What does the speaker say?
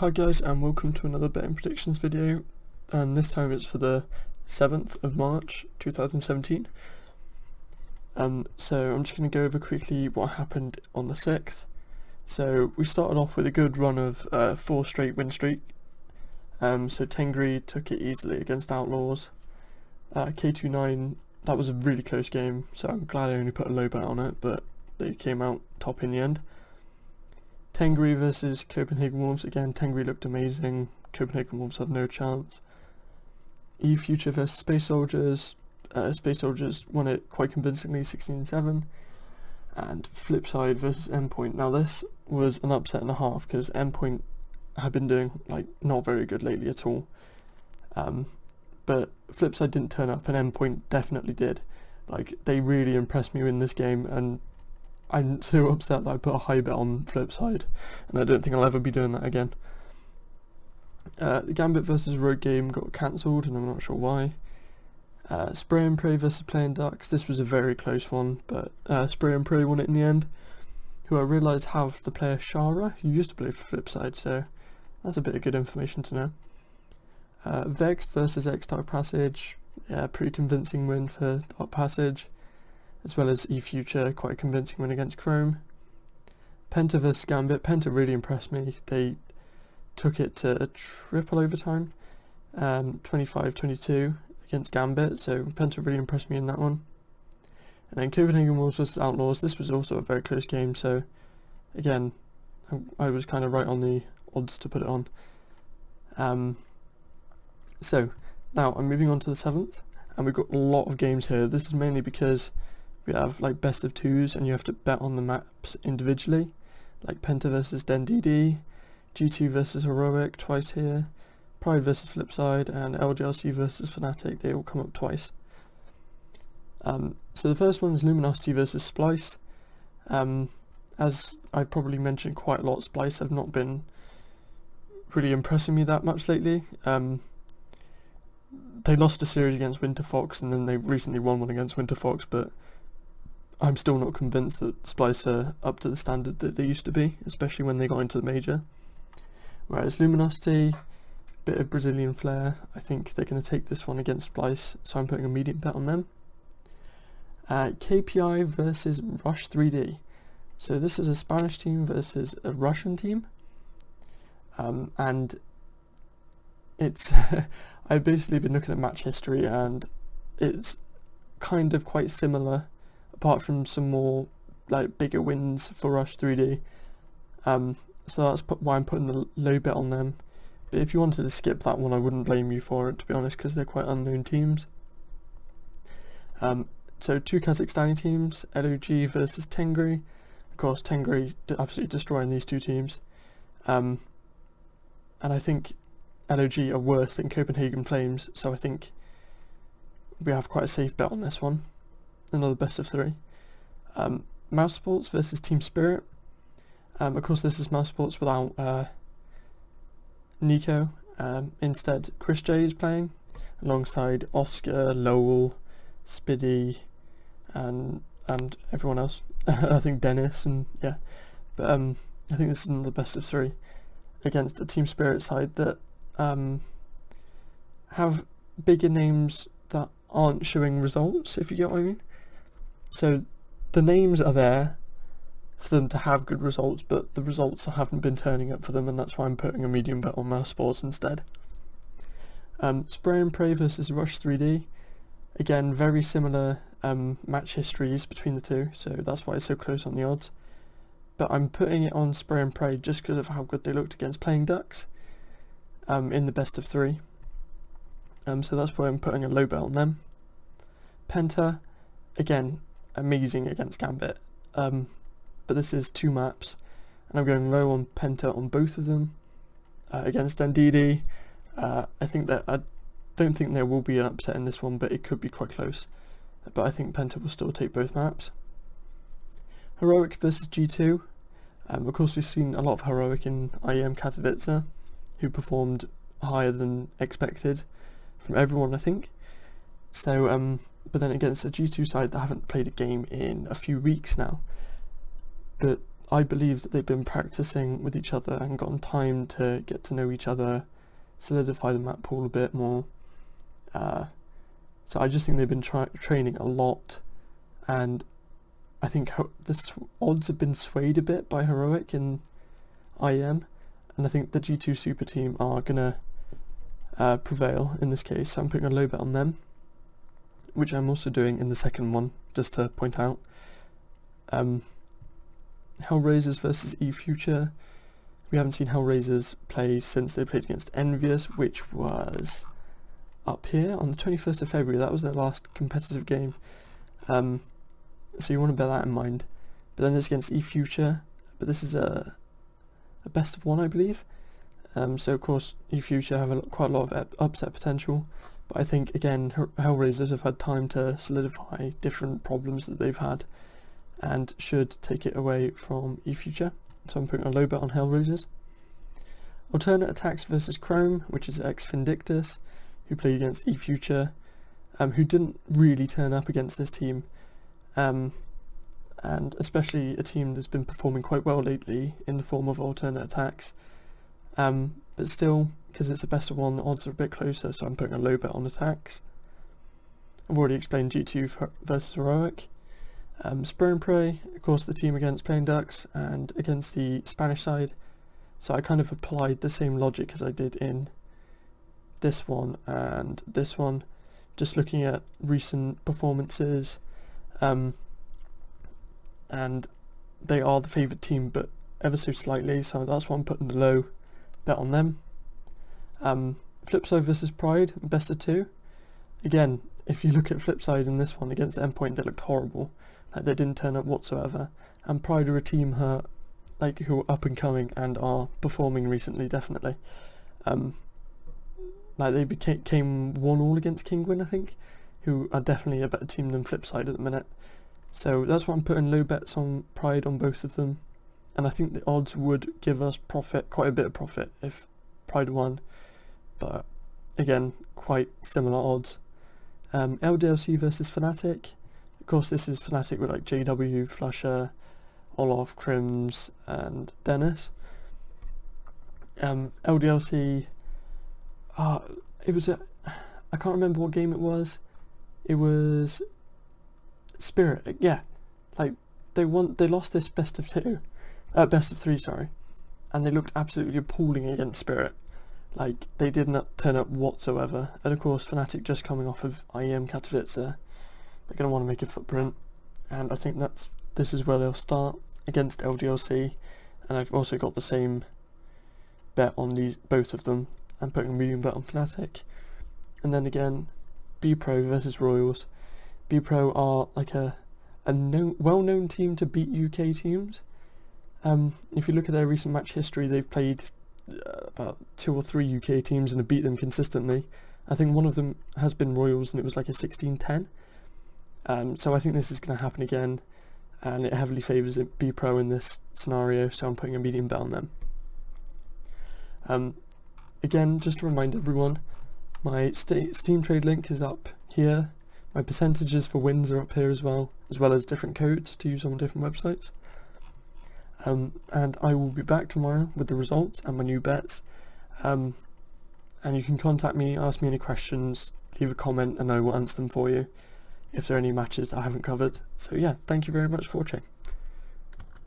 Hi guys, and welcome to another betting predictions video, and this time it's for the 7th of March 2017. So I'm just going to go over quickly what happened on the 6th. So we started off with a good run of 4 straight win streak. So Tengri took it easily against Outlaws. K29, that was a really close game, so I'm glad I only put a low bet on it, but they came out top in the end. Tengri versus Copenhagen Wolves, again Tengri looked amazing, Copenhagen Wolves had no chance. eFuture versus Space Soldiers, Space Soldiers won it quite convincingly, 16-7. And FLIPSID versus Endpoint. Now this was an upset and a half because Endpoint had been doing not very good lately at all. But FLIPSID didn't turn up and Endpoint definitely did. They really impressed me in this game, and I'm so upset that I put a high bet on FLIPSID, and I don't think I'll ever be doing that again. The Gambit versus Rogue game got cancelled, and I'm not sure why. Spray and Pray versus Playing Ducks, this was a very close one, but Spray and Pray won it in the end, who I realise have the player Shara, who used to play for FLIPSID, so that's a bit of good information to know. Vexed versus X Dark Passage, yeah, pretty convincing win for Dark Passage, as well as eFuture, quite a convincing win against Chrome. PENTA versus Gambit, PENTA really impressed me. They took it to a triple overtime, 25-22 against Gambit, so PENTA really impressed me in that one. And then Copenhagen Wolves versus Outlaws, this was also a very close game, so again, I was kind of right on the odds to put it on. So now I'm moving on to the 7th, and we've got a lot of games here. This is mainly because we have best of 2s and you have to bet on the maps individually, like PENTA versus DenDD, G2 versus Heroic twice here, Pride versus FLIPSID, and LDLC versus Fnatic. They all come up twice. So the first one is Luminosity versus Splyce. As I've probably mentioned quite a lot, Splyce have not been really impressing me that much lately. They lost a series against Winterfox, and then they recently won one against Winterfox, but I'm still not convinced that Splyce are up to the standard that they used to be, especially when they got into the major. Whereas Luminosity, bit of Brazilian flair, I think they're going to take this one against Splyce, so I'm putting a medium bet on them. KPI versus Rush 3D. So this is a Spanish team versus a Russian team, and it's I've basically been looking at match history, and it's kind of quite similar, apart from some more bigger wins for Rush 3D. So that's why I'm putting the low bet on them. But if you wanted to skip that one, I wouldn't blame you for it, to be honest, because they're quite unknown teams. So 2 Kazakhstani teams, LOG versus Tengri. Of course, Tengri absolutely destroying these 2 teams. And I think LOG are worse than Copenhagen Flames, so I think we have quite a safe bet on this one. Another best of 3. Mousesports versus Team Spirit. Of course, this is Mousesports without Nico. Instead, Chris J is playing alongside Oscar, Lowell, Spiddy, and everyone else. I think Dennis, and yeah. But I think this is another best of 3 against a Team Spirit side that have bigger names that aren't showing results, if you get what I mean. So the names are there for them to have good results, but the results haven't been turning up for them, and that's why I'm putting a medium bet on Mousesports instead. Spray and Pray versus Rush 3D. Again, very similar match histories between the 2, so that's why it's so close on the odds. But I'm putting it on Spray and Pray just because of how good they looked against Playing Ducks in the best of 3. So that's why I'm putting a low bet on them. PENTA, again, amazing against Gambit. But this is 2 maps, and I'm going low on PENTA on both of them. Against DenDD, I don't think there will be an upset in this one, but it could be quite close. But I think PENTA will still take both maps. Heroic versus G2. Of course, we've seen a lot of Heroic in IEM Katowice, who performed higher than expected from everyone, I think. So, but then against a G2 side that haven't played a game in a few weeks now. But I believe that they've been practicing with each other and gotten time to get to know each other, solidify the map pool a bit more. So I just think they've been training a lot, and I think the odds have been swayed a bit by Heroic and IM, and I think the G2 Super Team are gonna prevail in this case, so I'm putting a low bet on them, which I'm also doing in the second one, just to point out. HellRaisers versus eFuture. We haven't seen HellRaisers play since they played against Envious, which was up here on the 21st of February. That was their last competitive game. So you want to bear that in mind. But then it's against eFuture, but this is a best of one, I believe. So of course eFuture have quite a lot of upset potential, but I think again HellRaisers have had time to solidify different problems that they've had and should take it away from eFuture. So I'm putting a low bet on HellRaisers. Alternate Attacks versus Chrome, which is ex-Vindictus, who played against eFuture, who didn't really turn up against this team, and especially a team that's been performing quite well lately in the form of Alternate Attacks. But still, because it's a best of one, the odds are a bit closer, so I'm putting a low bet on Attacks. I've already explained G2 versus Heroic. Spur and Pray, of course the team against Plain Ducks and against the Spanish side, so I kind of applied the same logic as I did in this one and this one, just looking at recent performances, and they are the favoured team but ever so slightly, so that's why I'm putting the low bet on them. FLIPSID versus Pride, best of two. Again, if you look at FLIPSID in this one against Endpoint, they looked horrible. Like, they didn't turn up whatsoever, and Pride are a team who are up and coming and are performing recently, definitely. Like, they came 1-1 against Kingwin, I think, who are definitely a better team than FLIPSID at the minute. So that's why I'm putting low bets on Pride on both of them, and I think the odds would give us profit, quite a bit of profit, if Pride won, but again, quite similar odds. LDLC versus Fnatic. Of course, this is Fnatic with like JW, Flusher, Olaf, Crims, and Dennis. LDLC, it was I can't remember what game it was. It was Spirit, yeah. Like, they lost this best of three, sorry, and they looked absolutely appalling against Spirit. Like, they did not turn up whatsoever, and of course Fnatic just coming off of IEM Katowice, they're going to want to make a footprint, and I think this is where they'll start against LDLC, and I've also got the same bet on both of them. I'm putting a medium bet on Fnatic. And then again, Bpro versus Royals. Bpro are like a well-known team to beat UK teams. If you look at their recent match history, they've played about 2 or 3 UK teams and have beat them consistently. I think one of them has been Royals, and it was like a 16-10. So I think this is going to happen again, and it heavily favours Bpro in this scenario, so I'm putting a medium bet on them. Again, just to remind everyone, my Steam trade link is up here. My percentages for wins are up here as well as different codes to use on different websites. And I will be back tomorrow with the results and my new bets. And you can contact me, ask me any questions, leave a comment, and I will answer them for you if there are any matches that I haven't covered. So yeah, thank you very much for watching.